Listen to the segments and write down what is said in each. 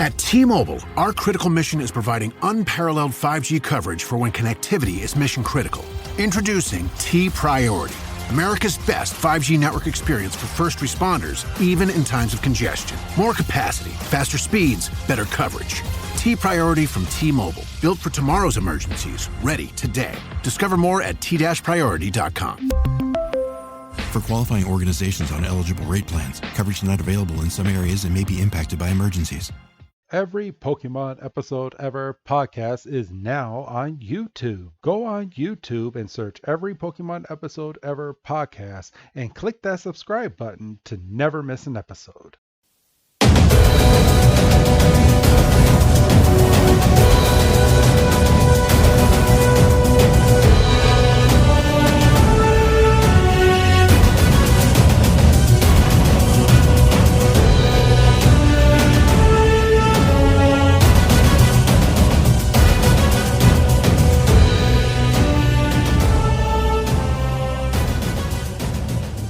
At T-Mobile, our critical mission is providing unparalleled 5G coverage for when connectivity is mission critical. Introducing T-Priority, America's best 5G network experience for first responders, even in times of congestion. More capacity, faster speeds, better coverage. T-Priority from T-Mobile, built for tomorrow's emergencies, ready today. Discover more at t-priority.com. For qualifying organizations on eligible rate plans, coverage not available in some areas and may be impacted by emergencies. Every Pokemon Episode Ever podcast is now on YouTube. Go on YouTube and search Every Pokemon Episode Ever podcast and click that subscribe button to never miss an episode.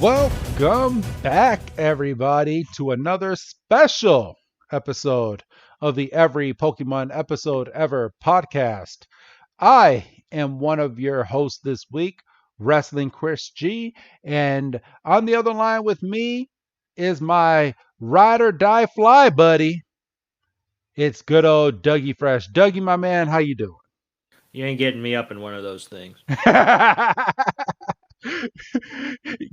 Welcome back, everybody, to another special episode of the Every Pokemon Episode Ever podcast. I am one of your hosts this week, Wrestling Chris G, and on the other line with me is my ride or die fly buddy. It's good old Dougie Fresh. Dougie, my man, how you doing? You ain't getting me up in one of those things.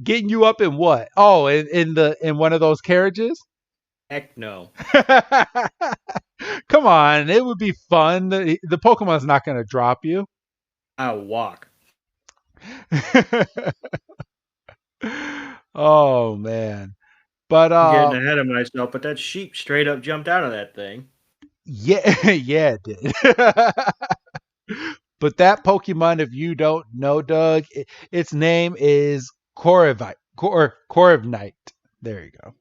Getting you up in what? Oh, in one of those carriages? Heck no. Come on, it would be fun. The Pokemon's not going to drop you. I'll walk. Oh man, but I'm getting ahead of myself. But that sheep straight up jumped out of that thing. Yeah, yeah, it did. But that Pokemon, if you don't know, Doug, its name is Corviknight. There you go.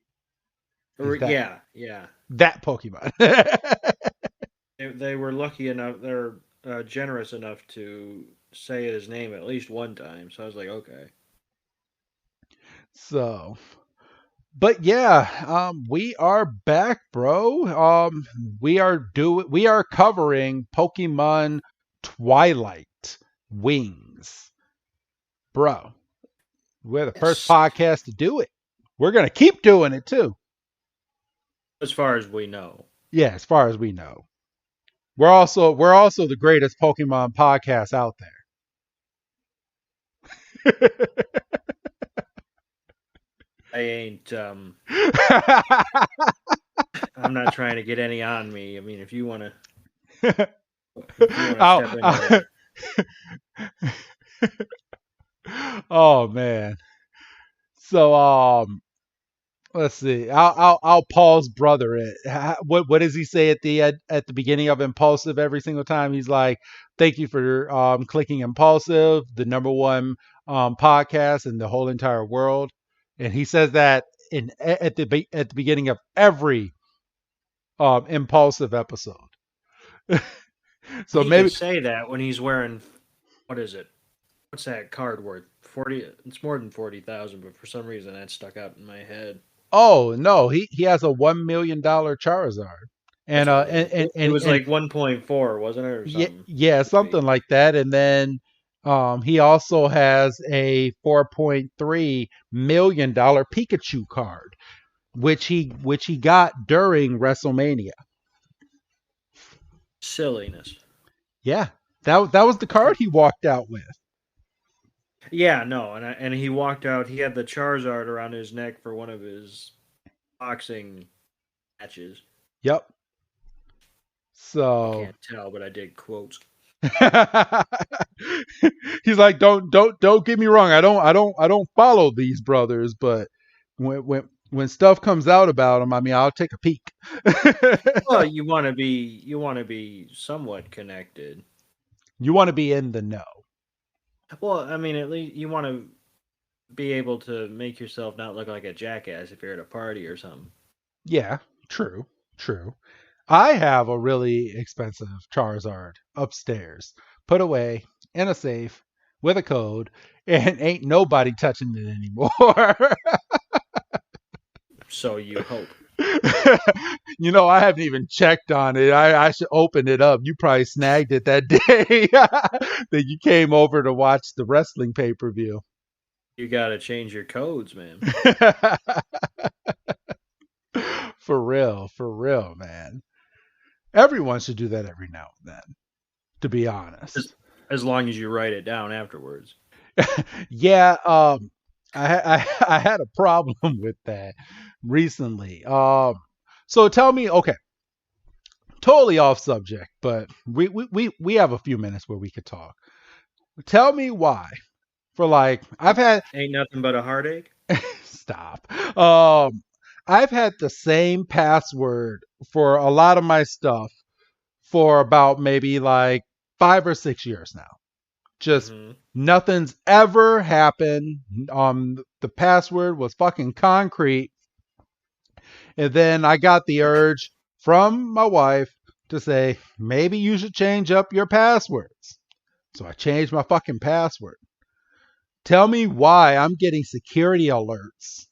Yeah. That Pokemon. They were lucky enough, they're generous enough to say his name at least one time. So I was like, okay. So, but yeah, we are back, bro. We are covering Pokemon Twilight Wings. Bro, we're the first podcast to do it. We're going to keep doing it too. As far as we know. Yeah, as far as we know. We're also the greatest Pokemon podcast out there. I ain't I'm not trying to get any on me. I mean, if you want to Oh man. So let's see. I'll pause brother it. What does he say at the beginning of Impulsive every single time? He's like, "Thank you for clicking Impulsive, the number one podcast in the whole entire world." And he says that at the beginning of every Impulsive episode. So he maybe can say that when he's wearing, what is it? What's that card worth? 40. It's more than 40,000, but for some reason that stuck out in my head. Oh no, he has a $1 million Charizard, and it was like 1.4, wasn't it, or something? Yeah, something like that. And then he also has a $4.3 million Pikachu card, which he got during WrestleMania. Silliness. Yeah, that was the card he walked out with. Yeah, no, and he walked out. He had the Charizard around his neck for one of his boxing matches. Yep. So I can't tell, but I did quotes. He's like, don't get me wrong. I don't follow these brothers, but when stuff comes out about them, I mean, I'll take a peek. Well, you want to be somewhat connected. You want to be in the know. Well, I mean, at least you want to be able to make yourself not look like a jackass if you're at a party or something. Yeah, true. I have a really expensive Charizard upstairs, put away in a safe with a code, and ain't nobody touching it anymore. So you hope. I haven't even checked on it. I should open it up. You probably snagged it that day that you came over to watch the wrestling pay-per-view. You gotta change your codes, man. For real, man. Everyone should do that every now and then, to be honest. As long as you write it down afterwards. Yeah, I had a problem with that recently. So tell me, okay, totally off subject, but we have a few minutes where we could talk. Tell me why. For like, I've had Ain't nothing but a heartache. stop. I've had the same password for a lot of my stuff for about maybe like 5 or 6 years now. Just nothing's ever happened. The password was fucking concrete. And then I got the urge from my wife to say, maybe you should change up your passwords. So I changed my fucking password. Tell me why I'm getting security alerts.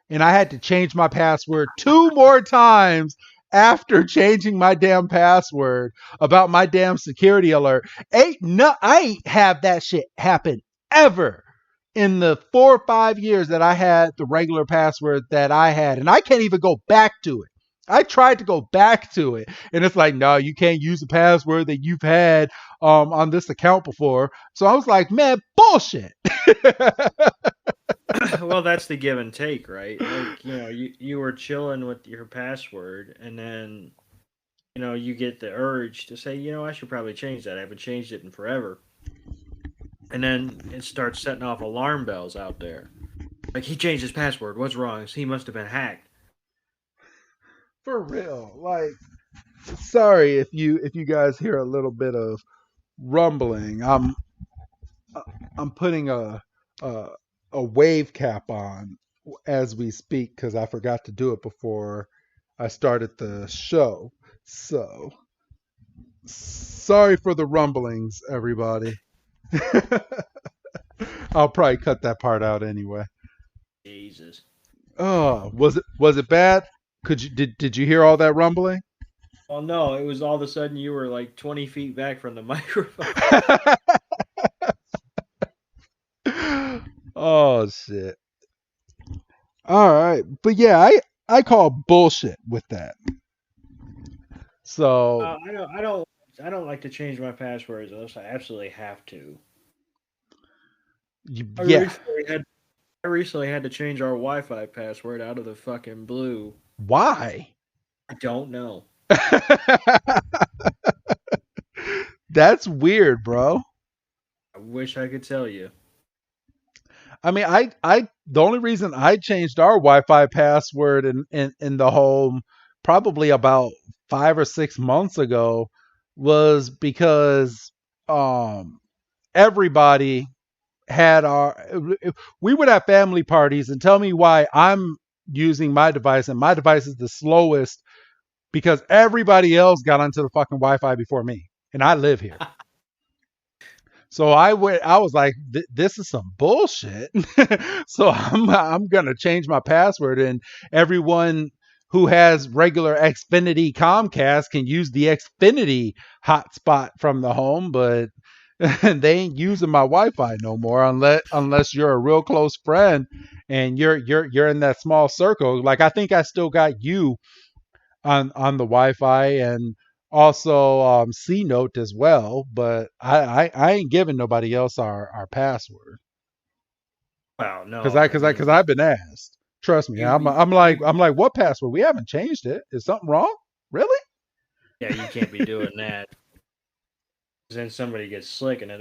And I had to change my password 2 more times after changing my damn password about my damn security alert. I ain't have that shit happen ever in the 4 or 5 years that I had the regular password that I had. And I can't even go back to it. I tried to go back to it, and it's like, no, you can't use the password that you've had on this account before. So I was like, man, bullshit. Well, that's the give and take, right? Like, you were chilling with your password, and then, you get the urge to say, I should probably change that. I haven't changed it in forever. And then it starts setting off alarm bells out there. Like, he changed his password. What's wrong? He must have been hacked. For real. Like, sorry if you guys hear a little bit of rumbling. I'm putting a wave cap on as we speak because I forgot to do it before I started the show. So sorry for the rumblings, everybody. I'll probably cut that part out anyway. Jesus. Oh, was it bad? Did you hear all that rumbling? Well, no, it was all of a sudden you were like 20 feet back from the microphone. Oh shit. All right, but yeah, I call bullshit with that. So I don't like to change my passwords unless I absolutely have to. I recently had to change our Wi-Fi password out of the fucking blue. Why? I don't know. That's weird, bro. I wish I could tell you. I mean, the only reason I changed our Wi-Fi password in the home probably about 5 or 6 months ago was because everybody had we would have family parties, and tell me why I'm using my device and my device is the slowest because everybody else got onto the fucking Wi-Fi before me, and I live here. So I was like, this is some bullshit. So I'm gonna change my password, and everyone who has regular Xfinity Comcast can use the Xfinity hotspot from the home, but they ain't using my Wi-Fi no more unless you're a real close friend and you're in that small circle. Like I think I still got you on the Wi-Fi and also C Note as well, but I ain't giving nobody else our password. Wow, no, because I've been asked. Trust me, I'm like what password? We haven't changed it. Is something wrong? Really? Yeah, you can't be doing that. Then somebody gets slick and it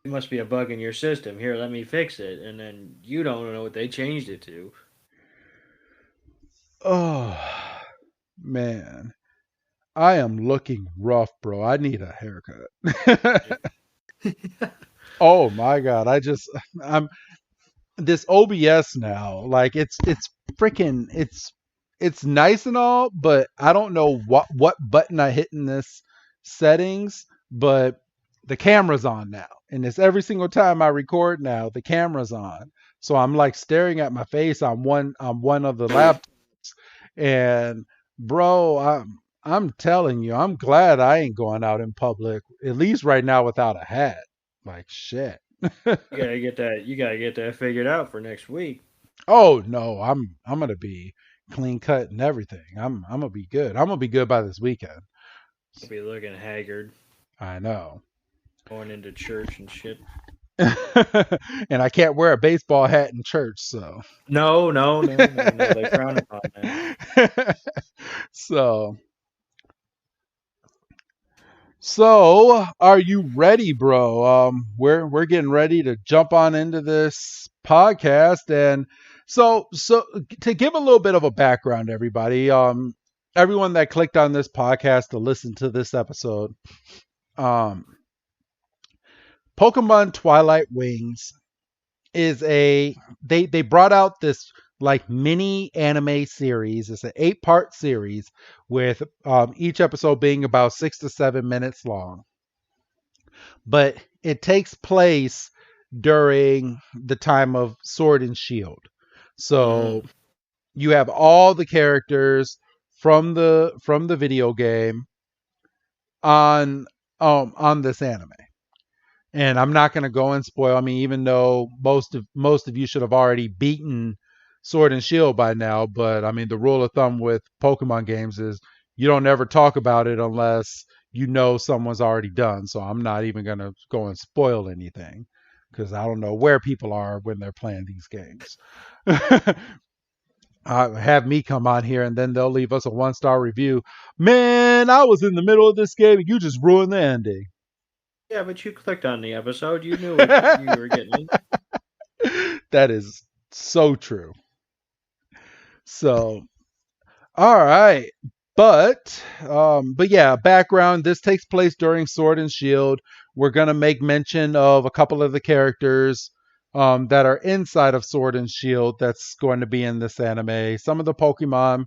must be a bug in your system. Here, let me fix it, and then you don't know what they changed it to. Oh man. I am looking rough, bro. I need a haircut. Oh my god. I'm this OBS now. Like it's freaking it's nice and all, but I don't know what button I hit in this settings, but the camera's on now. And it's every single time I record now, the camera's on. So I'm like staring at my face on one of the laptops. And bro, I'm telling you, I'm glad I ain't going out in public, at least right now without a hat. Like shit. You gotta get that. You gotta get that figured out for next week. Oh no, I'm gonna be clean cut and everything. I'm gonna be good. I'm gonna be good by this weekend. I'll be looking haggard, I know. going into church and shit. And I can't wear a baseball hat in church, so. No, no, no, no, no. They frown upon that. So, so are you ready, bro? We're getting ready to jump on into this podcast, and so to give a little bit of a background, everybody, everyone that clicked on this podcast to listen to this episode, Pokemon Twilight Wings is they brought out this like mini anime series. It's an 8-part series with each episode being about 6 to 7 minutes long. But it takes place during the time of Sword and Shield. So you have all the characters from the video game on this anime. And I'm not going to go and spoil. I mean, even though most of you should have already beaten Sword and Shield by now, but I mean, the rule of thumb with Pokemon games is you don't ever talk about it unless you know someone's already done. So I'm not even going to go and spoil anything because I don't know where people are when they're playing these games. Have me come on here and then they'll leave us a 1-star review. Man, I was in the middle of this game and you just ruined the ending. Yeah, but you clicked on the episode. You knew what you were getting. That is so true. So, all right. But yeah, background. This takes place during Sword and Shield. We're going to make mention of a couple of the characters that are inside of Sword and Shield that's going to be in this anime. Some of the Pokemon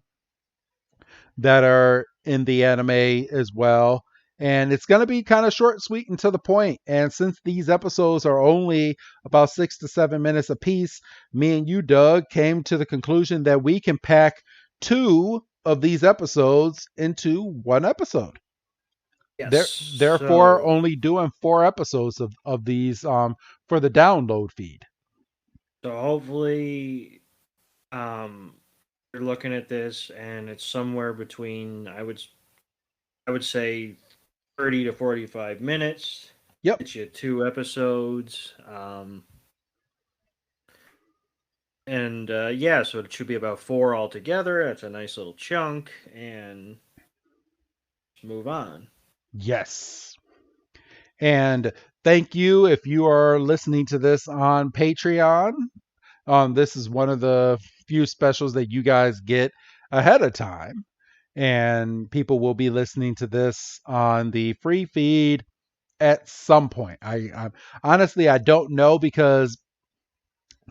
that are in the anime as well. And it's going to be kind of short, sweet, and to the point. And since these episodes are only about 6 to 7 minutes apiece, me and you, Doug, came to the conclusion that we can pack 2 of these episodes into 1 episode. Yes. Therefore, only doing 4 episodes of these for the download feed. So hopefully, you're looking at this, and it's somewhere between I would say 30 to 45 minutes. Yep. Get you 2 episodes. And yeah, so it should be about 4 altogether. That's a nice little chunk, and let's move on. Yes. And thank you if you are listening to this on Patreon. This is one of the few specials that you guys get ahead of time. And people will be listening to this on the free feed at some point. I honestly, I don't know, because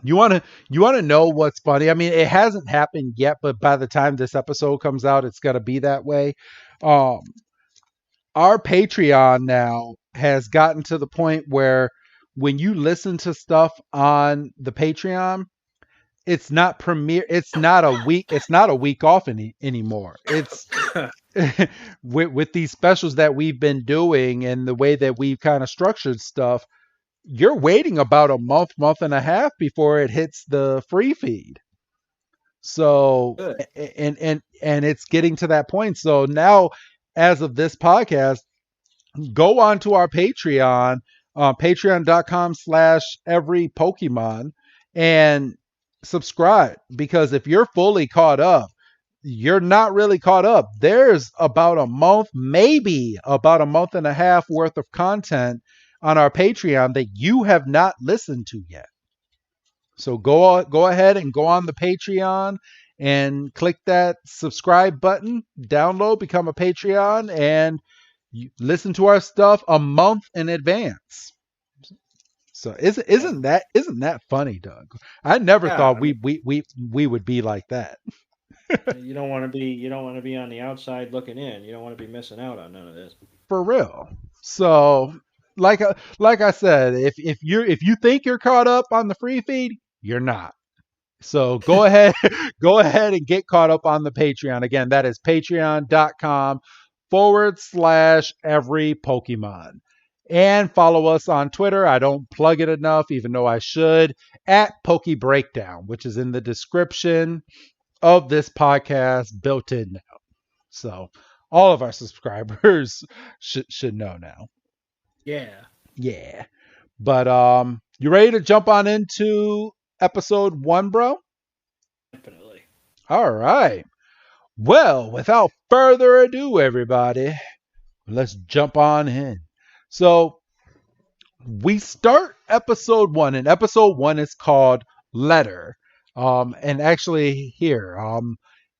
you want to know what's funny. I mean, it hasn't happened yet, but by the time this episode comes out, it's going to be that way. Our Patreon now has gotten to the point where when you listen to stuff on the Patreon, it's not premiere. It's not a week off anymore. It's with these specials that we've been doing and the way that we've kind of structured stuff. You're waiting about a month and a half before it hits the free feed. So, and it's getting to that point. So now, as of this podcast, go on to our Patreon, patreon.com/everypokemon, and subscribe, because if you're fully caught up, you're not really caught up. There's about a month, maybe about a month and a half worth of content on our Patreon that you have not listened to yet. So go ahead and go on the Patreon and click that subscribe button, download, become a Patreon, and you listen to our stuff a month in advance. So isn't that funny, Doug? I never thought we would be like that. You don't want to be on the outside looking in. You don't want to be missing out on none of this. For real. So like I said, if you think you're caught up on the free feed, you're not. So go ahead, go ahead and get caught up on the Patreon. Again, that is patreon.com/every Pokemon. And follow us on Twitter. I don't plug it enough, even though I should, at Poke Breakdown, which is in the description of this podcast built in now. So all of our subscribers should know now. Yeah. Yeah. But you ready to jump on into episode 1, bro? Definitely. All right. Well, without further ado, everybody, let's jump on in. So we start episode 1, and episode 1 is called Letter. And actually here,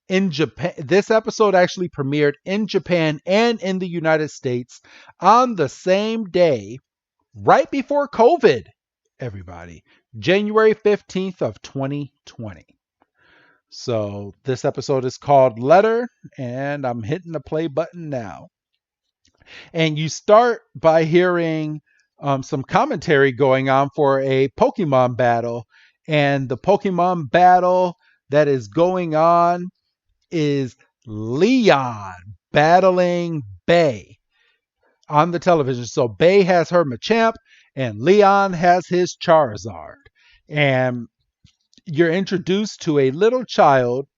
in Japan, this episode actually premiered in Japan and in the United States on the same day, right before COVID, everybody, January 15th of 2020. So this episode is called Letter, and I'm hitting the play button now. And you start by hearing some commentary going on for a Pokemon battle. And the Pokemon battle that is going on is Leon battling Bay on the television. So Bay has her Machamp, and Leon has his Charizard. And you're introduced to a little child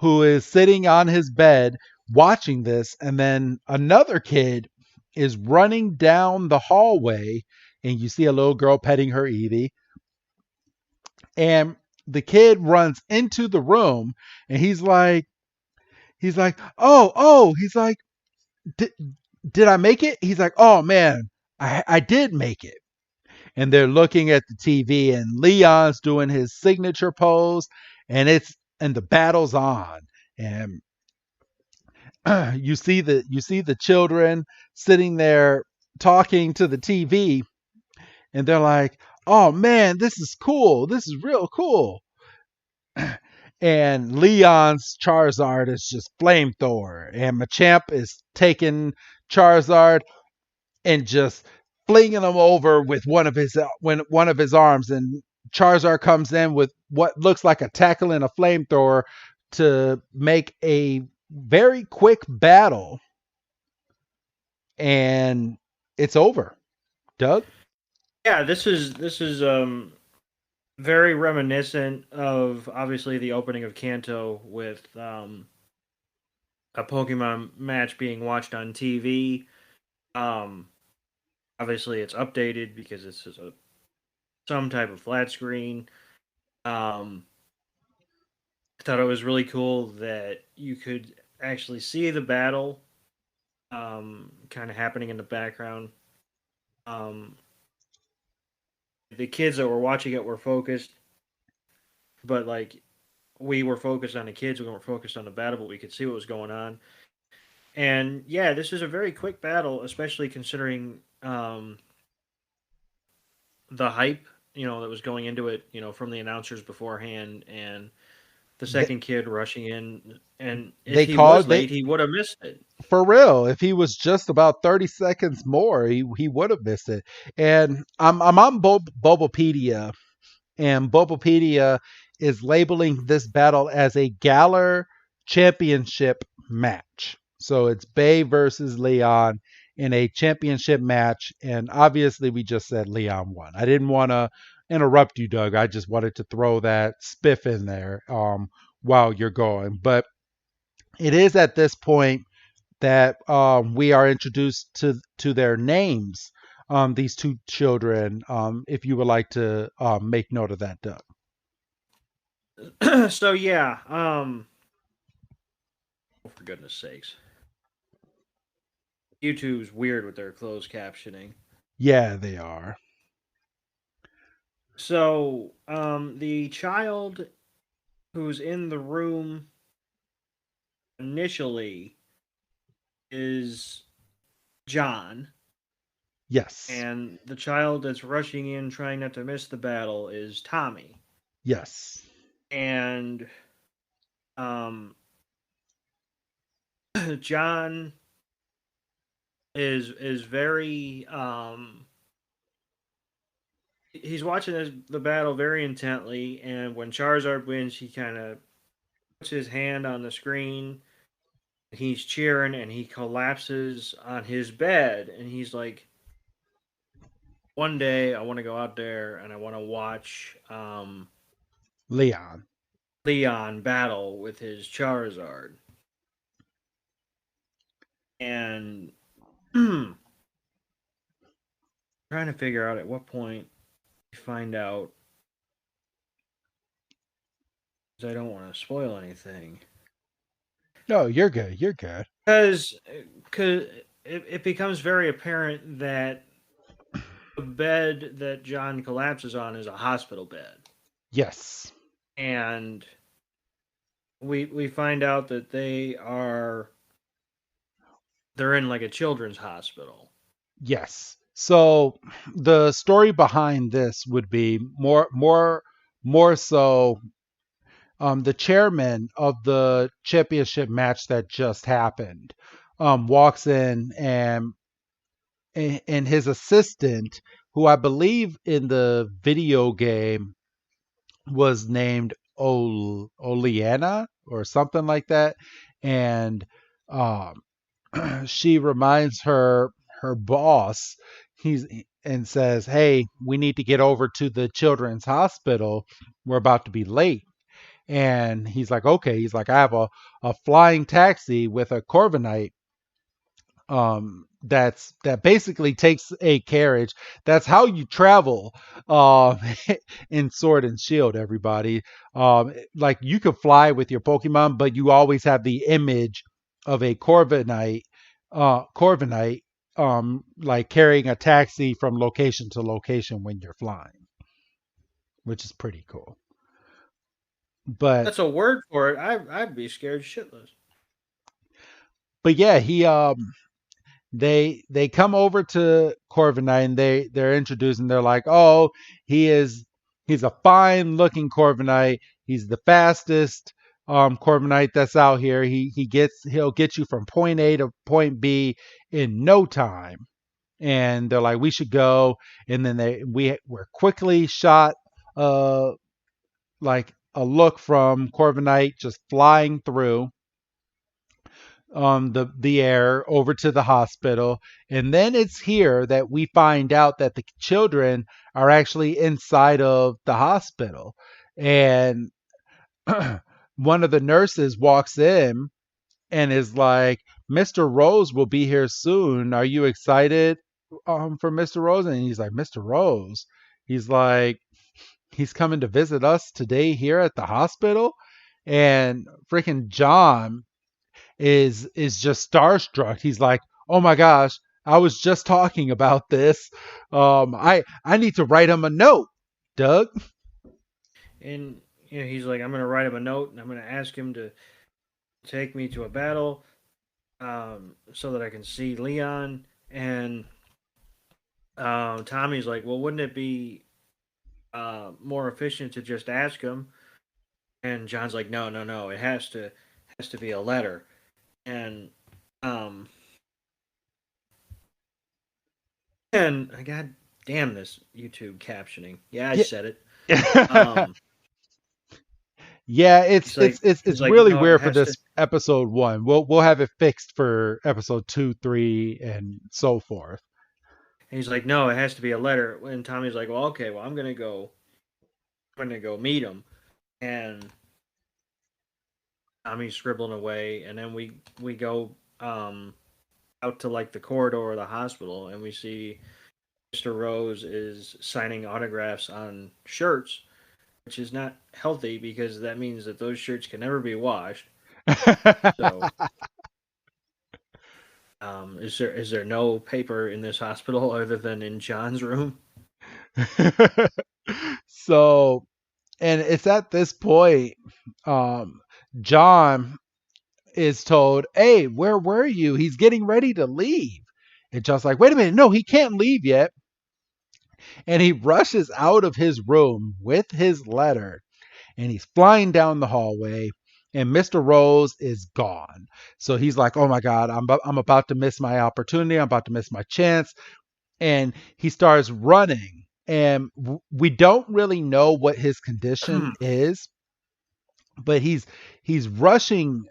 who is sitting on his bed watching this, and then another kid is running down the hallway, and you see a little girl petting her Eevee, and the kid runs into the room, and he's like, oh, he's like, did I make it? He's like, oh man, I did make it. And they're looking at the TV, and Leon's doing his signature pose, and the battle's on, and you see the children sitting there talking to the TV, and they're like, "Oh man, this is cool. This is real cool." And Leon's Charizard is just flamethrower, and Machamp is taking Charizard and just flinging him over with one of his arms, and Charizard comes in with what looks like a tackle and a flamethrower to make a very quick battle, and it's over. Doug? Yeah, this is very reminiscent of obviously the opening of Kanto with a Pokemon match being watched on TV. Um, Obviously it's updated because this is some type of flat screen. I thought it was really cool that you could actually see the battle kind of happening in the background. Um, the kids that were watching it were focused, but like we were focused on the kids, we weren't focused on the battle, but we could see what was going on. And yeah, this is a very quick battle, especially considering the hype, that was going into it, from the announcers beforehand, and the second kid rushing in. And if he was late, he would have missed it. For real, if he was just about 30 seconds more, he would have missed it. And I'm on Bulbapedia, and Bulbapedia is labeling this battle as a Galar championship match. So it's Bay versus Leon in a championship match, and obviously we just said Leon won. I didn't want to interrupt you, Doug. I just wanted to throw that spiff in there while you're going. But it is at this point that we are introduced to their names, these two children, if you would like to make note of that, Doug. So yeah, oh, for goodness sakes, YouTube's weird with their closed captioning. Yeah, they are. So the child who's in the room initially is John. Yes. And the child that's rushing in trying not to miss the battle is Tommy. Yes. And John is very he's watching the battle very intently, and when Charizard wins, he kind of puts his hand on the screen. He's cheering, and he collapses on his bed, and he's like, "One day, I want to go out there and I want to watch Leon. Leon battle with his Charizard." And trying to figure out at what point you find out, because I don't want to spoil anything. No, you're good. You're good. Because it becomes very apparent that the bed that John collapses on is a hospital bed. Yes. And we find out that they're in like a children's hospital. Yes. So the story behind this would be more so the chairman of the championship match that just happened walks in and his assistant, who I believe in the video game was named Oleana or something like that, and um, she reminds her boss he's and says, "Hey, we need to get over to the children's hospital. We're about to be late." And he's like, "Okay." He's like, "I have a flying taxi with a Corviknight that basically takes a carriage. That's how you travel um in Sword and Shield, everybody. Like you could fly with your Pokemon, but you always have the image of a Corviknight like carrying a taxi from location to location when you're flying, which is pretty cool. But That's a word for it. I'd be scared shitless. yeah, they come over to Corviknight and they're introduced and they're like, "Oh, he's a fine looking Corviknight. He's the fastest Corviknight that's out here. He'll get you from point A to point B in no time." And they're like, "We should go." And then we're quickly shot like a look from Corviknight just flying through the air over to the hospital. And then it's here that we find out that the children are actually inside of the hospital. And one of the nurses walks in and is like, "Mr. Rose will be here soon. Are you excited for Mr. Rose?" And he's like, "Mr. Rose?" He's like, "He's coming to visit us today here at the hospital." And freaking John is just starstruck. He's like, "Oh my gosh, I was just talking about this. I need to write him a note, Doug." And he's like, "I'm gonna write him a note, and I'm gonna ask him to take me to a battle, so that I can see Leon." And Tommy's like, "Well, wouldn't it be more efficient to just ask him?" And John's like, "No, no, no. It has to be a letter." And um and God damn this YouTube captioning. Yeah, I Yeah. said it. Um, Yeah, he's like, it's like, really no, it weird for has to. this episode 1. We'll have it fixed for episode 2, 3, and so forth. And he's like, no, it has to be a letter. And Tommy's like, well, okay, well, I'm gonna go meet him. And Tommy's scribbling away, and then we go out to like the corridor of the hospital, and we see Mr. Rose is signing autographs on shirts, which is not healthy because that means that those shirts can never be washed. So, is there no paper in this hospital other than in John's room? So, and it's at this point, um, John is told, "Hey, where were you? He's getting ready to leave." And John's like, "Wait a minute, no, he can't leave yet." And he rushes out of his room with his letter and he's flying down the hallway and Mr. Rose is gone. So he's like, "Oh my God, I'm about to miss my opportunity. I'm about to miss my chance." And he starts running and we don't really know what his condition is, but he's rushing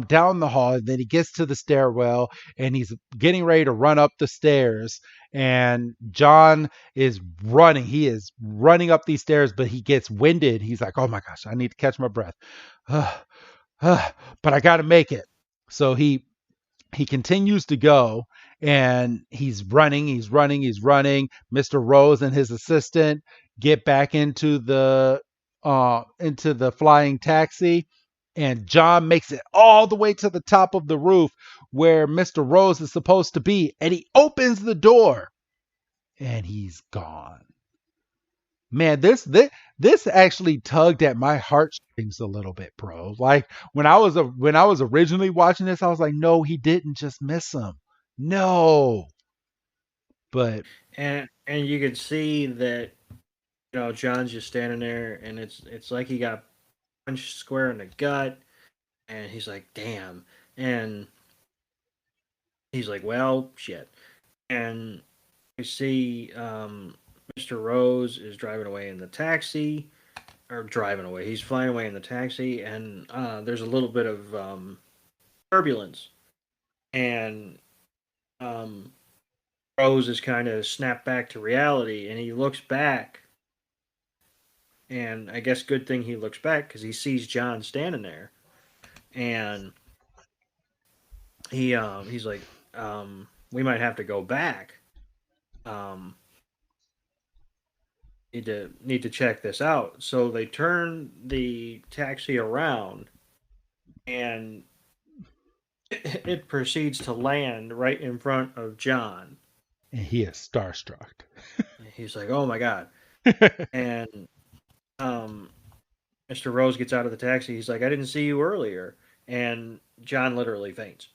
down the hall, and then he gets to the stairwell, and he's getting ready to run up the stairs, and John is running. He is running up these stairs, but he gets winded. He's like, oh my gosh, I need to catch my breath. But I got to make it. So he continues to go, and he's running. Mr. Rose and his assistant get back into the flying taxi, and John makes it all the way to the top of the roof where Mr. Rose is supposed to be, and he opens the door, and he's gone. Man, this actually tugged at my heartstrings a little bit, bro. Like when I was originally watching this, I was like, no, he didn't just miss him. No. But and you can see that, you know, John's just standing there, and it's like he got punched square in the gut, and he's like, damn. And he's like, well, shit. And you see Mr. Rose is driving away in the taxi, or driving away. He's flying away in the taxi, and there's a little bit of turbulence. And Rose is kind of snapped back to reality, and he looks back. And I guess good thing he looks back, because he sees John standing there, and he's like, we might have to go back. Need to check this out. So they turn the taxi around, and it proceeds to land right in front of John. And he is starstruck. He's like, oh my God. And Mr. Rose gets out of the taxi. He's like, I didn't see you earlier. And John literally faints.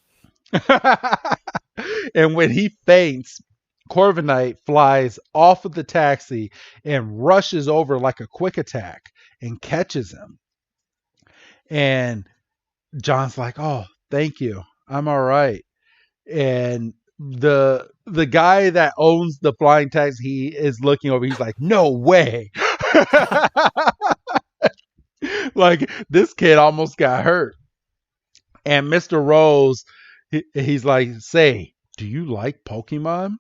And when he faints, Corviknight flies off of the taxi and rushes over like a quick attack and catches him. And John's like, oh, thank you. I'm all right. And the guy that owns the flying taxi, he is looking over. He's like, no way. Like, this kid almost got hurt. And Mr. Rose, he's like, say, do you like Pokemon?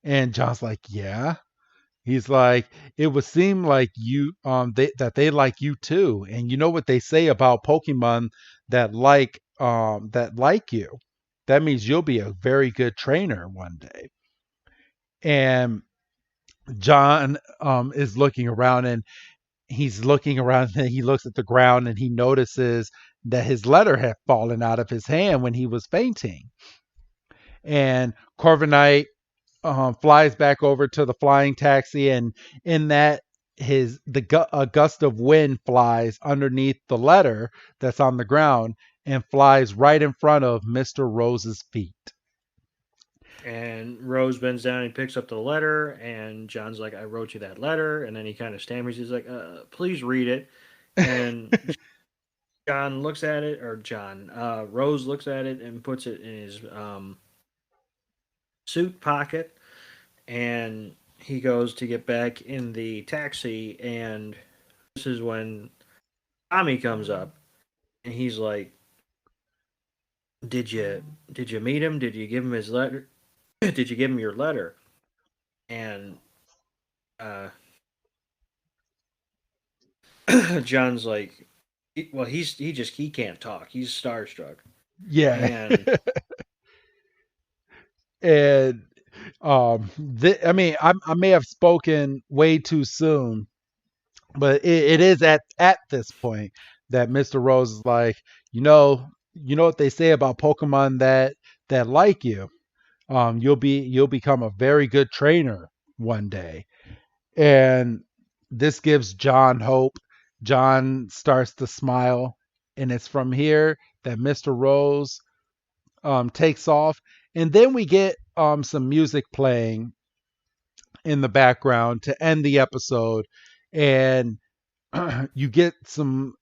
And John's like, yeah. He's like, it would seem like you that they like you too. And you know what they say about Pokemon that like you. That means you'll be a very good trainer one day. And John is looking around, and he's looking around, and he looks at the ground, and he notices that his letter had fallen out of his hand when he was fainting. And Corviknight flies back over to the flying taxi, and in that a gust of wind flies underneath the letter that's on the ground and flies right in front of Mr. Rose's feet. And Rose bends down and picks up the letter, and John's like, I wrote you that letter. And then he kind of stammers. He's like, please read it. And Rose looks at it and puts it in his suit pocket. And he goes to get back in the taxi, and this is when Tommy comes up, and he's like, Did you meet him? Did you give him his letter? Did you give him your letter? And John's like, well, he can't talk. He's starstruck. Yeah. And I may have spoken way too soon, but it is at this point that Mr. Rose is like, you know what they say about Pokemon that like you. You'll become a very good trainer one day. And this gives John hope. John starts to smile, and it's from here that Mr. Rose takes off. And then we get some music playing in the background to end the episode, and you get some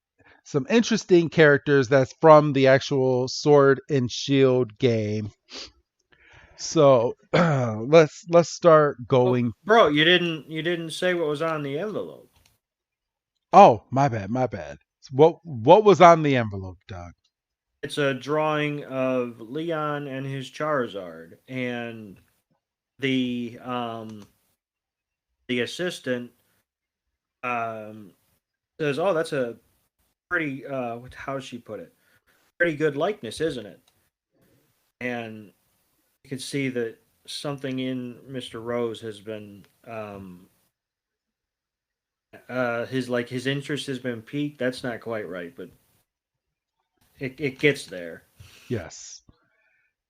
interesting characters that's from the actual Sword and Shield game. So let's start Oh, going. bro, you didn't say what was on the envelope. Oh, my bad, my bad. What was on the envelope, Doug? It's a drawing of Leon and his Charizard, and the um the assistant says, "Oh, that's a pretty how she put it? Pretty good likeness, isn't it?" And you can see that something in Mr. Rose has been his interest has been piqued. That's not quite right, but it gets there. Yes.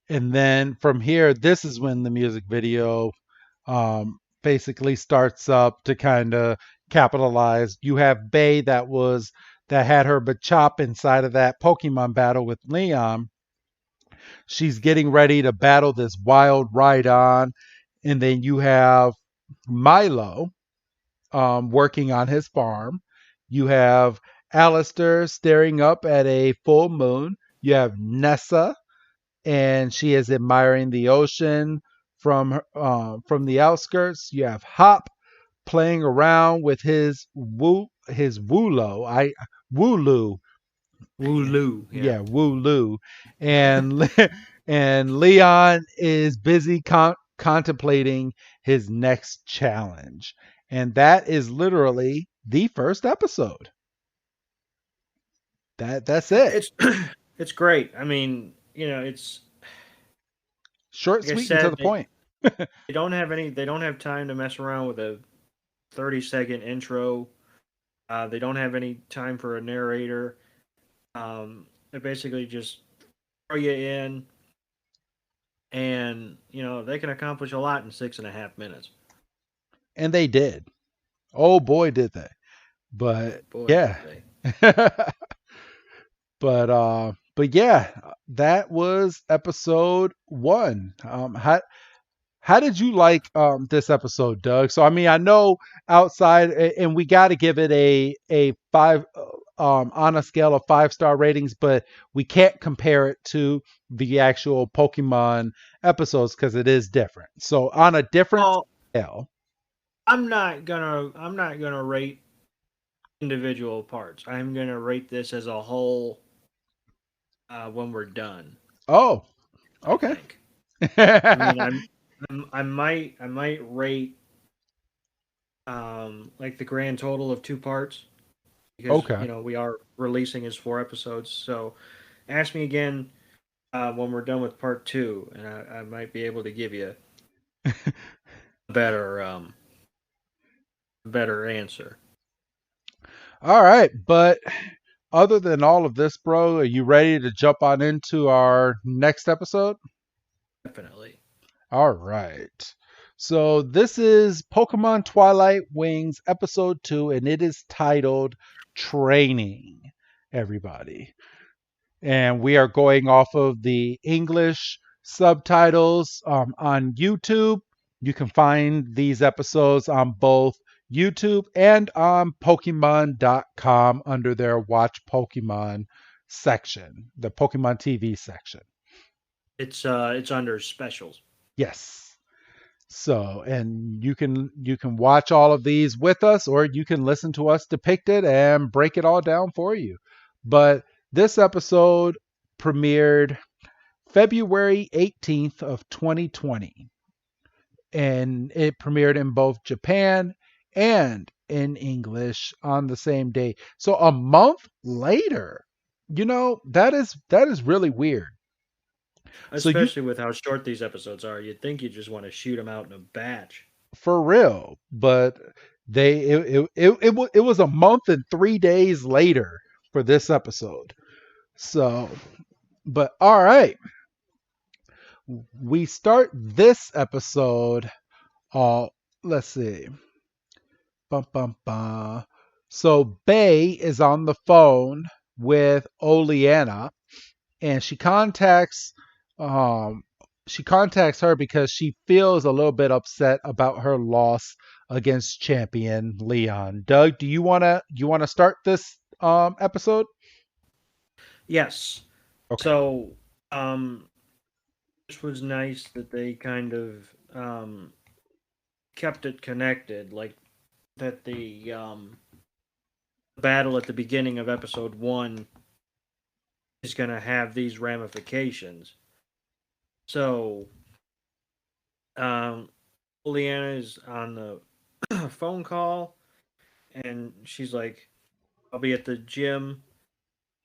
And then from here, this is when the music video basically starts up to kind of capitalize. You have Bay that had her Machop inside of that Pokemon battle with Leon. She's getting ready to battle this wild Rhydon, and then you have Milo working on his farm. You have Alistair staring up at a full moon. You have Nessa, and she is admiring the ocean from the outskirts. You have Hop playing around with his Wooloo. Wooloo, yeah. Yeah, Wooloo, and and Leon is busy contemplating his next challenge, and that is literally the first episode. That's it. It's it's great. I mean, it's Short, like I sweet, and to said, the point. they don't have time to mess around with a 30-second intro. They don't have any time for a narrator. They basically just throw you in, and they can accomplish a lot in 6.5 minutes. And they did. Oh boy, did they. But Boy, yeah. did But yeah, that was episode 1. How did you like this episode, Doug? So I mean, I know outside, and we got to give it a 5 on a scale of 5-star ratings, but we can't compare it to the actual Pokemon episodes because it is different. So on a different well, scale, I'm not gonna rate individual parts. I'm gonna rate this as a whole when we're done. oh, I okay. think. I mean, I might rate like the grand total of 2 parts because Okay. we are releasing as 4 episodes. So ask me again when we're done with part 2, and I might be able to give you a better answer. All right, but other than all of this, bro, are you ready to jump on into our next episode? Definitely. All right. So this is Pokemon Twilight Wings episode 2, and it is titled Training, everybody. And we are going off of the English subtitles on YouTube. You can find these episodes on both YouTube and on Pokemon.com under their Watch Pokemon section, the Pokemon TV section. It's under specials. Yes. So, and you can watch all of these with us, or you can listen to us depict it and break it all down for you. But this episode premiered February 18th of 2020, and it premiered in both Japan and in English on the same day. So a month later, that is really weird. So you Especially with how short these episodes are, you'd think you just want to shoot them out in a batch. for real, but it was a month and 3 days later for this episode. So, but all right, we start this episode. Uh, let's see. Bum, bum, bum. So Bay is on the phone with Oleana, and um she contacts her because she feels a little bit upset about her loss against champion Leon. Doug, do you wanna start this episode? Yes. Okay. So, um, this was nice that they kind of kept it connected, like that the battle at the beginning of episode 1 is going to have these ramifications. So, Leanna is on the phone call, and she's like, I'll be at the gym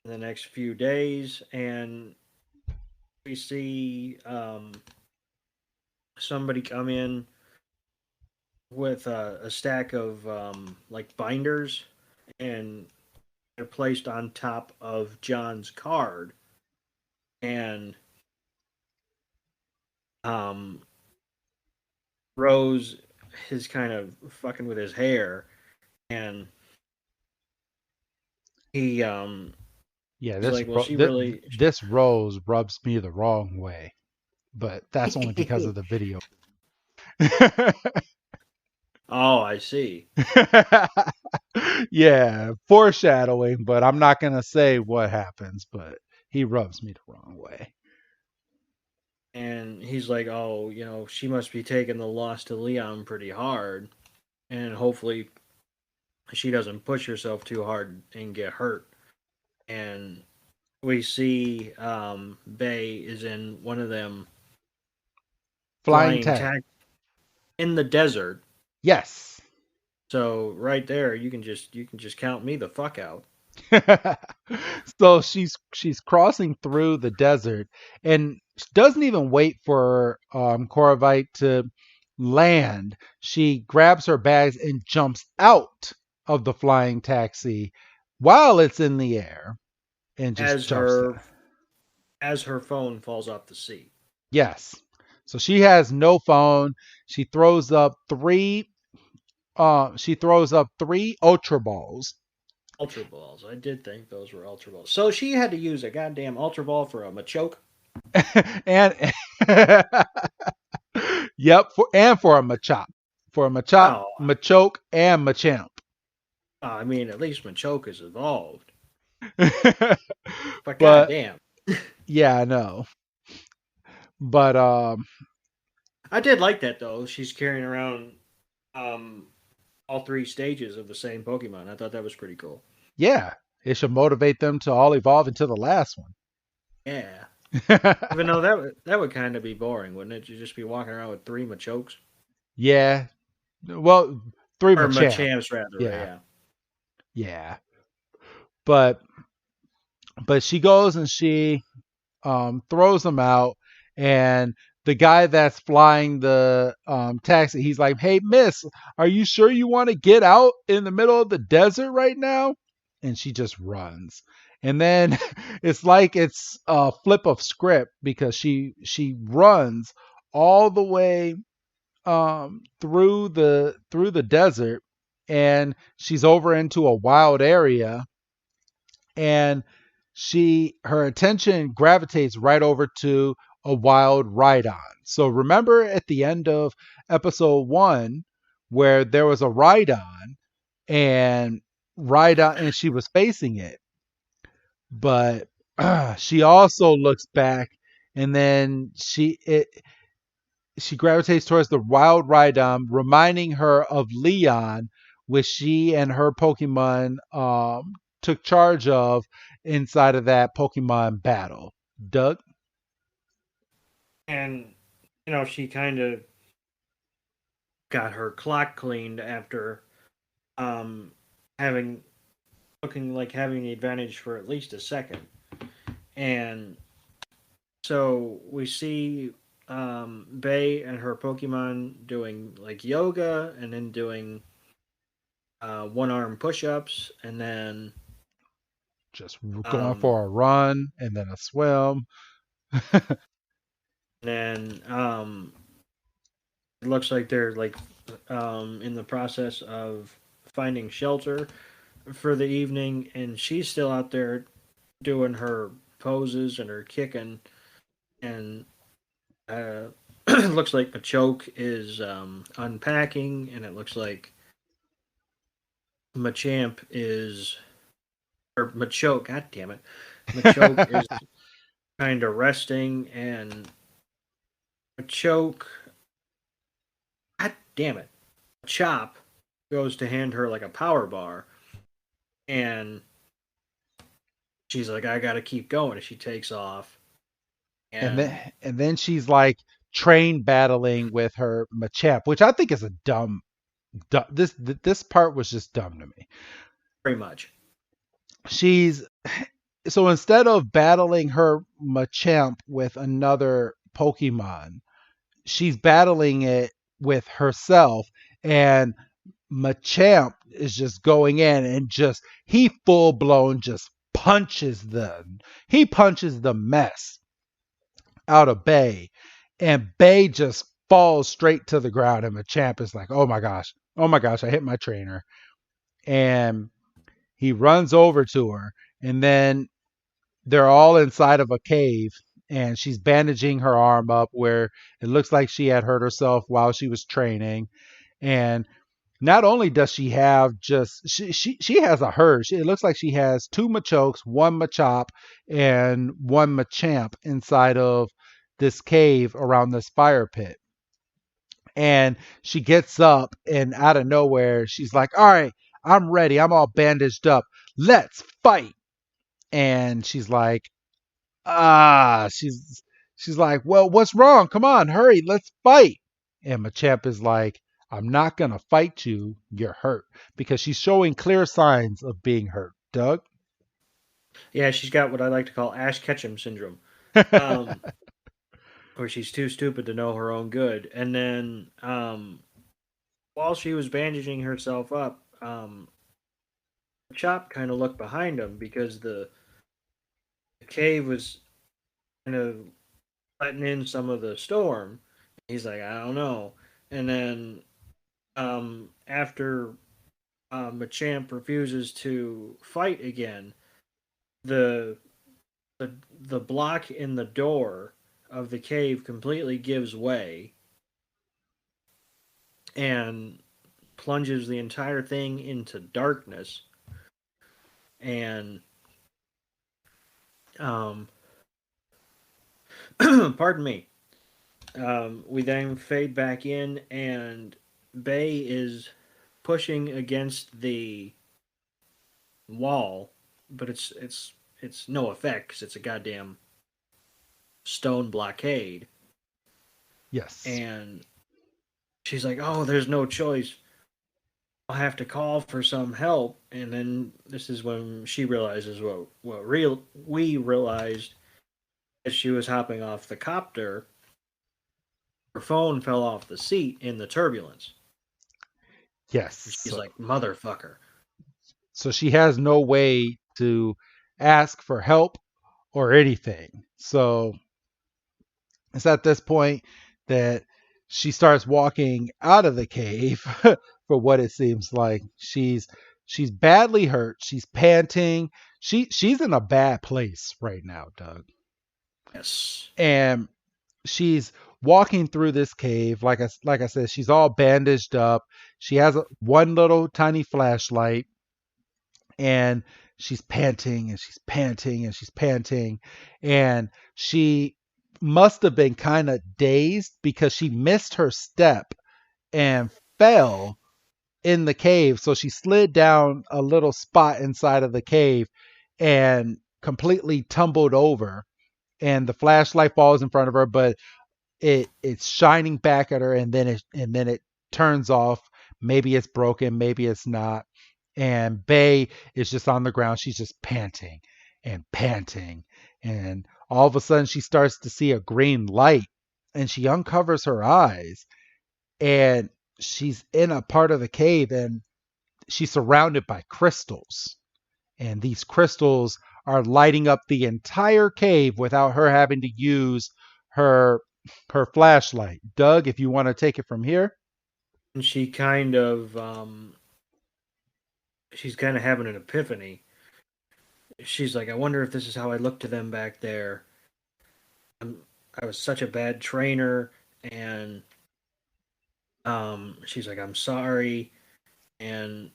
in the next few days. And we see somebody come in with a stack of like binders, and they're placed on top of John's card. And um, Rose is kind of fucking with his hair, and he Yeah, he's like, well, she really. this rose rubs me the wrong way, but that's only because of the video. Oh, I see. Yeah, foreshadowing, but I'm not gonna say what happens, but he rubs me the wrong way. And he's like, oh, she must be taking the loss to Leon pretty hard, and hopefully she doesn't push herself too hard and get hurt. And we see Bay is in one of them Flying flying tag. tack in the desert. Yes. So right there, you can just count me the fuck out. So she's crossing through the desert and doesn't even wait for Koravite to land. She grabs her bags and jumps out of the flying taxi while it's in the air and just as jumps her in. as her phone falls off the seat. Yes. So she has no phone. She throws up three ultra balls. Ultra balls. I did think those were ultra balls. So she had to use a goddamn ultra ball for a Machoke. And yep, for a Machop. For a Machop, Oh, Machoke, and Machamp. I mean, at least Machoke is evolved. But But goddamn. yeah, I know. But I did like that though. She's carrying around all 3 stages of the same Pokemon. I thought that was pretty cool. yeah, it should motivate them to all evolve into the last one. Yeah. Even though that would kind of be boring, wouldn't it? You'd just be walking around with 3 Machokes. Yeah. Well, 3 Or Machamp. Machamps, rather. Yeah. Yeah. Yeah. But she goes and she throws them out, and the guy that's flying the taxi, he's like, "Hey, miss, are you sure you want to get out in the middle of the desert right now?" And she just runs. And then it's like it's a flip of script because she runs all the way through the desert, and she's over into a wild area, and her attention gravitates right over to a wild Rhydon. So remember at the end of episode 1 where there was a Rhydon and she was facing it. But she also looks back, and then she gravitates towards the wild Rhydon, reminding her of Leon, which she and her Pokemon took charge of inside of that Pokemon battle. Doug? And she kind of got her clock cleaned after having looking like having the advantage for at least a second. And so we see Bay and her Pokemon doing like yoga, and then doing one arm push-ups, and then just going for a run and then a swim. And then it looks like they're like in the process of finding shelter for the evening, and she's still out there doing her poses and her kicking, and it looks like Machoke is unpacking, and it looks like Machamp is, or Machoke, god damn it, Machoke is kind of resting, and choke. God damn it. Chop goes to hand her like a power bar, and she's like, I gotta keep going. And she takes off. And And then she's like train battling with her Machamp, which I think is a dumb. This part was just dumb to me. pretty much. She's so instead of battling her Machamp with another Pokemon, she's battling it with herself, and Machamp is just going in and just he full blown just punches the mess out of Bay, and Bay just falls straight to the ground, and Machamp is like, oh my gosh, I hit my trainer, and he runs over to her, and then they're all inside of a cave, and she's bandaging her arm up where it looks like she had hurt herself while she was training. And not only does she have just she has a herd. It looks like she has two Machokes, one Machop, and one Machamp inside of this cave around this fire pit. And she gets up, and out of nowhere she's like, all right, I'm ready, I'm all bandaged up, let's fight. And she's like, she's like, well, what's wrong? Come on, hurry, let's fight. And Machamp is like, I'm not gonna fight you. You're hurt, because she's showing clear signs of being hurt. Doug. Yeah, she's got what I like to call Ash Ketchum syndrome, where she's too stupid to know her own good. And then while she was bandaging herself up, Chop kind of looked behind him because the cave was kind of letting in some of the storm. He's like, I don't know. And then after Machamp refuses to fight again, the the block in the door of the cave completely gives way and plunges the entire thing into darkness. And pardon me. We then fade back in, and Bay is pushing against the wall, but it's no effect because it's a goddamn stone blockade. Yes. And she's like, "Oh, there's no choice. I'll have to call for some help." And then this is when she realizes we realized as she was hopping off the copter. Her phone fell off the seat in the turbulence. Yes. She's like, motherfucker. So she has no way to ask for help or anything. So it's at this point that she starts walking out of the cave for what it seems like. She's badly hurt. She's panting. She's in a bad place right now, Doug. Yes. And she's walking through this cave. Like I said, she's all bandaged up. She has one little tiny flashlight, and she's panting and she's panting and she's panting, and she must have been kind of dazed because she missed her step and fell in the cave. So she slid down a little spot inside of the cave and completely tumbled over, and the flashlight falls in front of her, but it's shining back at her, and then it turns off. Maybe it's broken, maybe it's not. And Bay is just on the ground. She's just panting and panting, and all of a sudden she starts to see a green light, and she uncovers her eyes, and she's in a part of the cave, and she's surrounded by crystals, and these crystals are lighting up the entire cave without her having to use her flashlight. Doug, if you want to take it from here. And she's kind of having an epiphany. She's like, I wonder if this is how I looked to them back there. I was such a bad trainer, and she's like, I'm sorry. And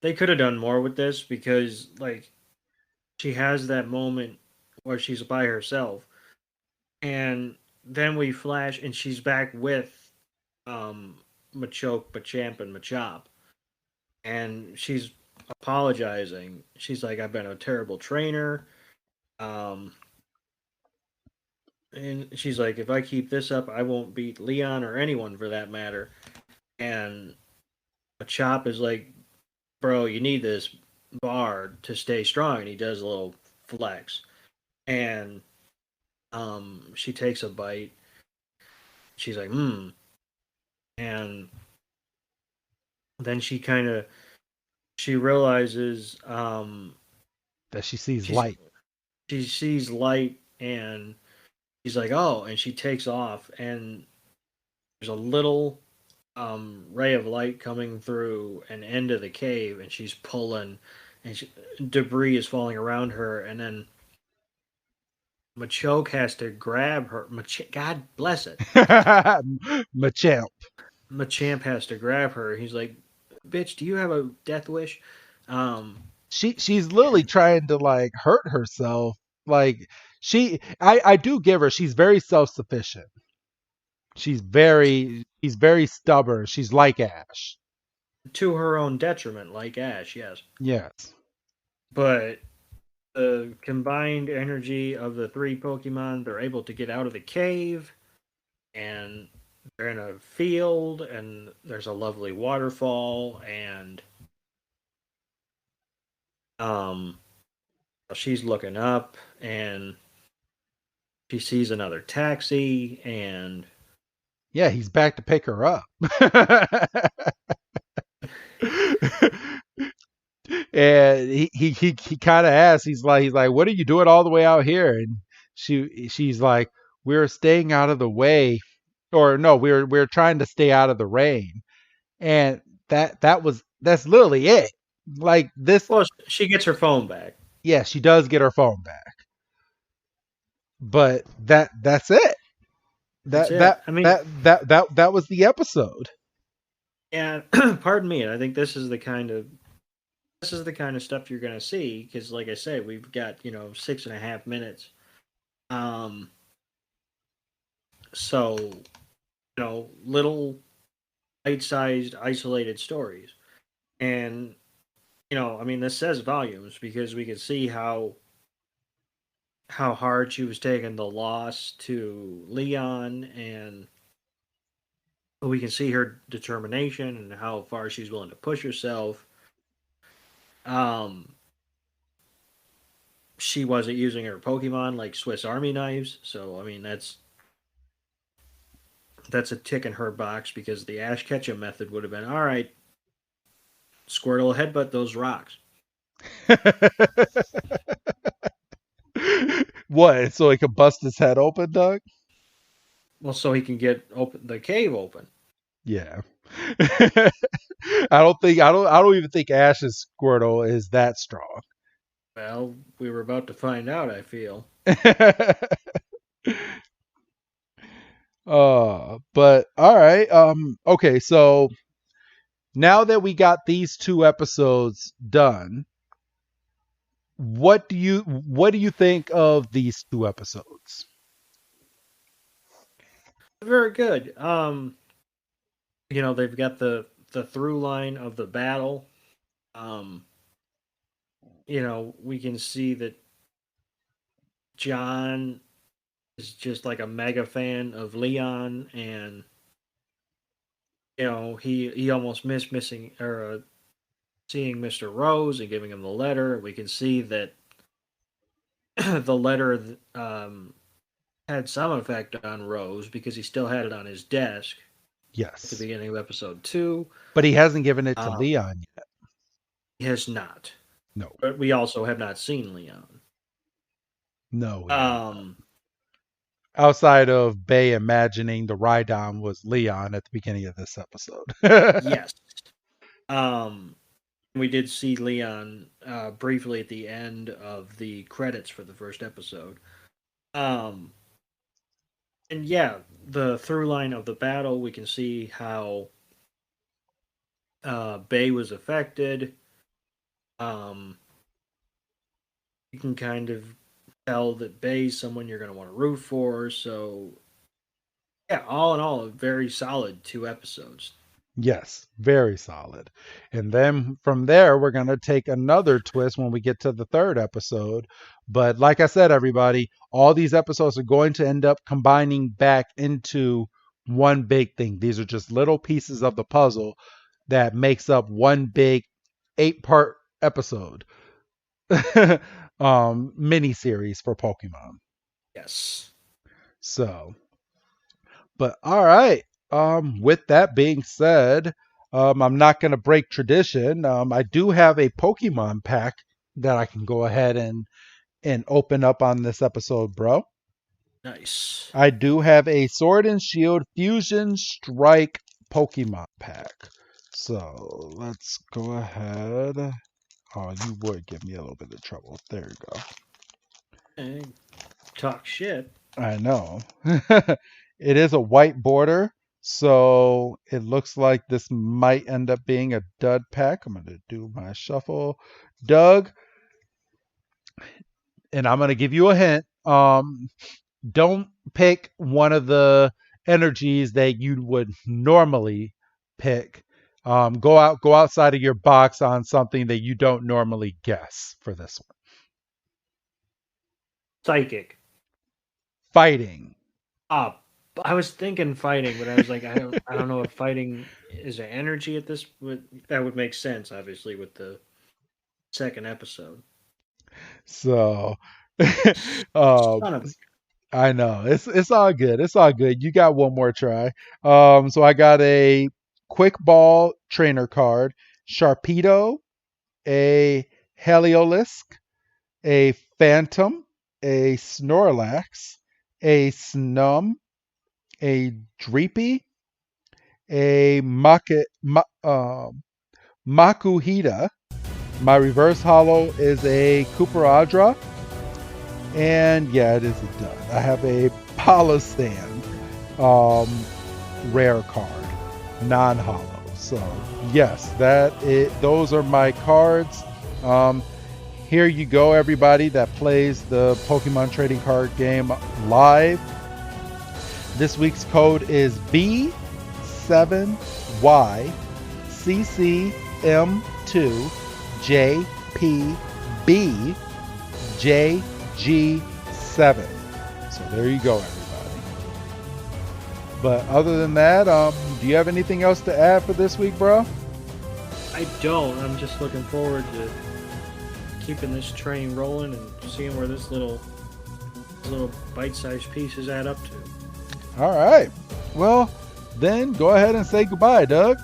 they could have done more with this, because like she has that moment where she's by herself, and then we flash, and she's back with um, Machoke, Machamp, and Machop, and she's apologizing. She's like, "I've been a terrible trainer," um, and she's like, "If I keep this up, I won't beat Leon or anyone for that matter." And Machop is like, "Bro, you need this bar to stay strong," and he does a little flex, and she takes a bite. She's like, "Hmm," and then she realizes That she sees she's light. she sees light, and she's like, "Oh," and she takes off, and there's a little ray of light coming through an end of the cave, and she's pulling, and debris is falling around her, and then Machoke has to grab her. God bless it. Machamp. Machamp has to grab her. He's like, "Bitch, do you have a death wish?" Um, She's literally trying to like hurt herself. Like I do give her. She's very self sufficient. She's very stubborn. She's like Ash. to her own detriment, like Ash, yes. Yes. But the combined energy of the three Pokemon, they're able to get out of the cave, and they're in a field, and there's a lovely waterfall, and um, she's looking up, and she sees another taxi, and Yeah, he's back to pick her up. And he kind of asks, he's like, what are you doing all the way out here? And she's like, we're staying out of the way, or no, we're trying to stay out of the rain. And that's literally it. Like this, well, she gets her phone back. yeah, she does get her phone back, but that's it. That's That it. that I mean, that was the episode. yeah, pardon me. I think this is the kind of stuff you're going to see because, like I said, we've got 6.5 minutes. Um, so little bite-sized, isolated stories, and I mean, this says volumes because we can see how hard she was taking the loss to Leon, and we can see her determination and how far she's willing to push herself. Um, she wasn't using her Pokemon like Swiss Army knives, so I mean that's a tick in her box because the Ash Ketchum method would have been all right. Squirtle headbutt those rocks. What? So he could bust his head open, Doug? Well, so he can get the cave open. Yeah. I don't even think Ash's Squirtle is that strong. Well, we were about to find out. I feel. But all right. Okay, so now that we got these two episodes done, what do you think of these two episodes? Very good. They've got the through line of the battle. Um, we can see that John is just like a mega fan of Leon, and he almost missed missing or seeing Mr. Rose and giving him the letter. We can see that the letter had some effect on Rose because he still had it on his desk at the Yes. beginning of episode 2. But he hasn't given it to Um, Leon yet. he has not, No. but we also have not seen Leon. No. Um, Outside of Bay imagining the Rhydon was Leon at the beginning of this episode. yes. Um, we did see Leon briefly at the end of the credits for the first episode. Um, and yeah, the through line of the battle, we can see how Bay was affected. You can kind of tell that Bay's someone you're going to want to root for. So, yeah, all in all, a very solid 2 episodes. Yes, very solid. And then from there, we're going to take another twist when we get to the third episode. But like I said, everybody, all these episodes are going to end up combining back into one big thing. These are just little pieces of the puzzle that makes up one big 8-part episode mini series for Pokemon. Yes. So, but all right. With that being said, I'm not going to break tradition. I do have a Pokemon pack that I can go ahead and open up on this episode, bro. Nice. I do have a Sword and Shield Fusion Strike Pokemon pack. So let's go ahead. Oh, you would give me a little bit of trouble. There you go. Hey, talk shit. I know. It is a white border, so it looks like this might end up being a dud pack. I'm going to do my shuffle. Doug, and I'm going to give you a hint. Don't pick one of the energies that you would normally pick. Go outside of your box on something that you don't normally guess for this one. Psychic. Fighting. I was thinking fighting, but I was like, I don't know if fighting is an energy at this. That would make sense, obviously, with the second episode. So, Son of I know it's all good. It's all good. You got one more try. So I got a quick ball trainer card, Sharpedo, a Heliolisk, a Phantom, a Snorlax, a Snum, a Dreepy, a Makuhita. My reverse holo is a Cooperadra. And yeah, it is a dud. I have a Palostand rare card, non-holo. So yes, those are my cards. Here you go, everybody that plays the Pokemon trading card game live. This week's code is B7YCCM2JPBJ7. So there you go, everybody. But other than that, do you have anything else to add for this week, bro? I don't. I'm just looking forward to keeping this train rolling and seeing where this little bite-sized pieces add up to. All right. Well, then go ahead and say goodbye, Doug.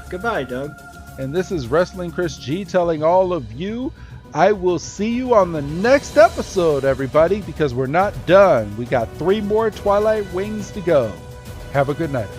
Goodbye, Doug. And this is Wrestling Chris G telling all of you, I will see you on the next episode, everybody, because we're not done. We got 3 more Twilight Wings to go. Have a good night.